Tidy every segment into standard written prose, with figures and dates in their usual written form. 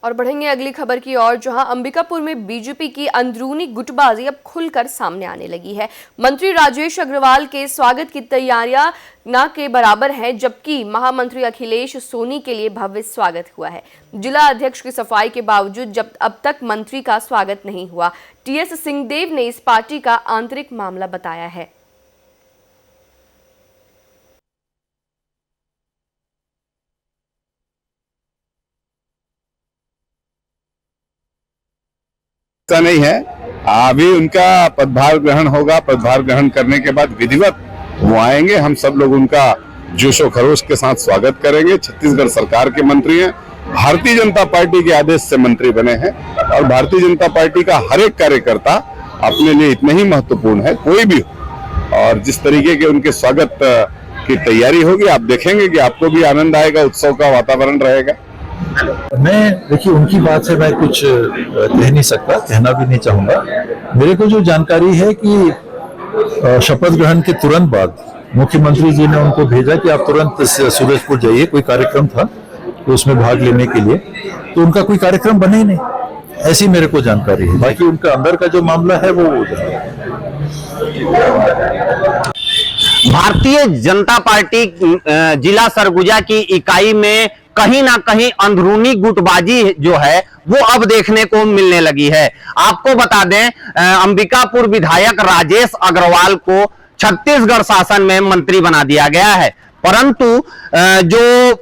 और बढ़ेंगे अगली खबर की ओर, जहां अंबिकापुर में बीजेपी की अंदरूनी गुटबाजी अब खुलकर सामने आने लगी है। मंत्री राजेश अग्रवाल के स्वागत की तैयारियां न के बराबर हैं, जबकि महामंत्री अखिलेश सोनी के लिए भव्य स्वागत हुआ है। जिला अध्यक्ष की सफाई के बावजूद जब अब तक मंत्री का स्वागत नहीं हुआ। टीएस सिंहदेव ने इस पार्टी का आंतरिक मामला बताया है। ऐसा नहीं है, अभी उनका पदभार ग्रहण होगा। पदभार ग्रहण करने के बाद विधिवत वो आएंगे। हम सब लोग उनका जोशो खरोश के साथ स्वागत करेंगे। छत्तीसगढ़ सरकार के मंत्री हैं, भारतीय जनता पार्टी के आदेश से मंत्री बने हैं और भारतीय जनता पार्टी का हर एक कार्यकर्ता अपने लिए इतना ही महत्वपूर्ण है, कोई भी हो। और जिस तरीके के उनके स्वागत की तैयारी होगी, आप देखेंगे कि आपको भी आनंद आएगा, उत्सव का वातावरण रहेगा। मैं देखिए उनकी बात से मैं कुछ कह नहीं सकता, कहना भी नहीं चाहूंगा। मेरे को जो जानकारी है कि शपथ ग्रहण के तुरंत बाद मुख्यमंत्री जी ने उनको भेजा कि आप तुरंत सूरजपुर जाइए, कोई कार्यक्रम था तो उसमें भाग लेने के लिए, तो उनका कोई कार्यक्रम बने ही नहीं, ऐसी मेरे को जानकारी है। बाकी उनका अंदर का जो मामला है वो भारतीय जनता पार्टी जिला सरगुजा की इकाई में कहीं ना कहीं अंदरूनी गुटबाजी जो है वो अब देखने को मिलने लगी है। आपको बता दें, अंबिकापुर विधायक राजेश अग्रवाल को छत्तीसगढ़ शासन में मंत्री बना दिया गया है, परंतु जो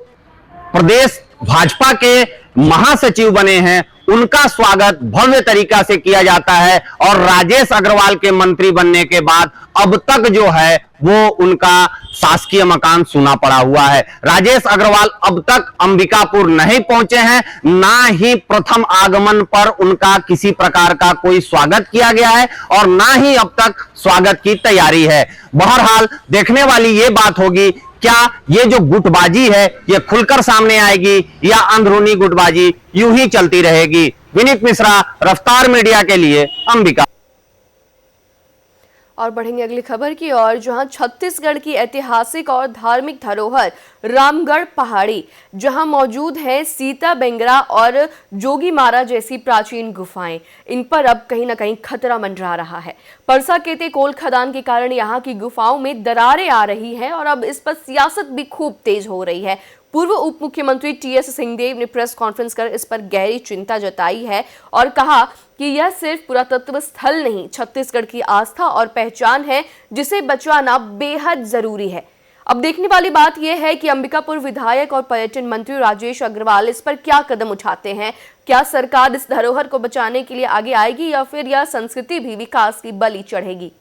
प्रदेश भाजपा के महासचिव बने हैं उनका स्वागत भव्य तरीका से किया जाता है। और राजेश अग्रवाल के मंत्री बनने के बाद अब तक जो है वो उनका शासकीय मकान सूना पड़ा हुआ है। राजेश अग्रवाल अब तक अंबिकापुर नहीं पहुंचे हैं, ना ही प्रथम आगमन पर उनका किसी प्रकार का कोई स्वागत किया गया है और ना ही अब तक स्वागत की तैयारी है। बहरहाल देखने वाली ये बात होगी, क्या ये जो गुटबाजी है ये खुलकर सामने आएगी या अंदरूनी गुटबाजी यूं ही चलती रहेगी। विनीत मिश्रा, रफ्तार मीडिया के लिए, अंबिका। और बढ़ेंगे अगली खबर की ओर, जहां छत्तीसगढ़ की ऐतिहासिक और धार्मिक धरोहर रामगढ़ पहाड़ी, जहां मौजूद है सीता बेंगरा और जोगीमारा जैसी प्राचीन गुफाएं, इन पर अब कहीं ना कहीं खतरा मंडरा रहा है। परसा केते कोल खदान के कारण यहां की गुफाओं में दरारें आ रही हैं और अब इस पर सियासत भी खूब तेज हो रही है। पूर्व उप मुख्यमंत्री टीएस सिंहदेव ने प्रेस कॉन्फ्रेंस कर इस पर गहरी चिंता जताई है और कहा कि यह सिर्फ पुरातत्व स्थल नहीं, छत्तीसगढ़ की आस्था और पहचान है, जिसे बचाना बेहद जरूरी है। अब देखने वाली बात यह है कि अंबिकापुर विधायक और पर्यटन मंत्री राजेश अग्रवाल इस पर क्या कदम उठाते हैं। क्या सरकार इस धरोहर को बचाने के लिए आगे आएगी या फिर यह संस्कृति भी विकास की बलि चढ़ेगी।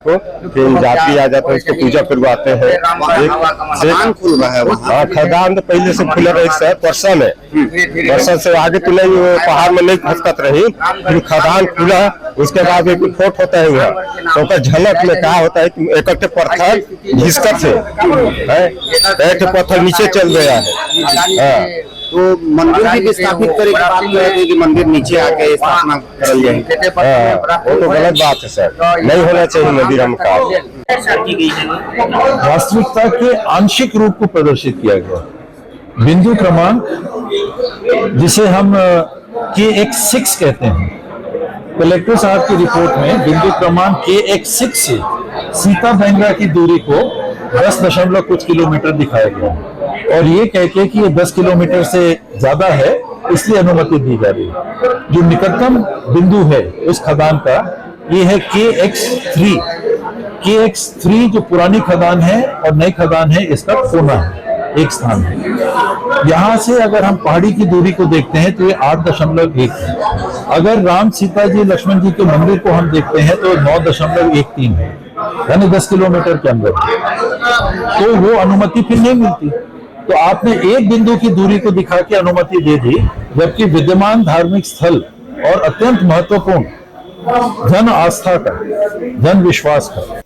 फिर जाति आ जाता है, उसको पूजा करवाते हैं। खदान खुल रहा है वहाँ। खदान तो पहले से खुला रही है परसा में, परसा से आगे तो नहीं, वो पहाड़ में नहीं खसकत रही, फिर खदान खुला। उसके बाद एक फोट होता है वहाँ, तो झलक में क्या होता है कि एक पत्थर घिसकत है, एक पत्थर नीचे चल गया है। तो मंदिर भी विस्थापित करे की बात कर रहे थे कि मंदिर नीचे आके स्थापना कर जाए, वो तो गलत बात है सर, नहीं होना चाहिए मंदिर। हम का वास्तविकता के आंशिक रूप को प्रदर्शित किया गया। बिंदु क्रमांक जिसे हम KX6 कहते हैं, कलेक्टर साहब की रिपोर्ट में बिंदु क्रमांक KX6 से सीता बेंगरा की दूरी को 10 कुछ किलोमीटर दिखाया गया और ये कह के कि ये 10 किलोमीटर से ज्यादा है इसलिए अनुमति दी जा रही है। जो निकटतम बिंदु है उस खदान का ये है KX3। KX3 जो पुरानी खदान है और नई खदान है, इसका कोना है, एक स्थान है। यहाँ से अगर हम पहाड़ी की दूरी को देखते हैं तो ये 8.1 है। अगर राम सीता जी लक्ष्मण जी के मंदिर को हम देखते हैं तो 9.13 है, यानी 10 किलोमीटर के अंदर, तो वो अनुमति फिर नहीं मिलती। तो आपने एक बिंदु की दूरी को दिखा के अनुमति दे दी, जबकि विद्यमान धार्मिक स्थल और अत्यंत महत्वपूर्ण जन आस्था का, जन विश्वास का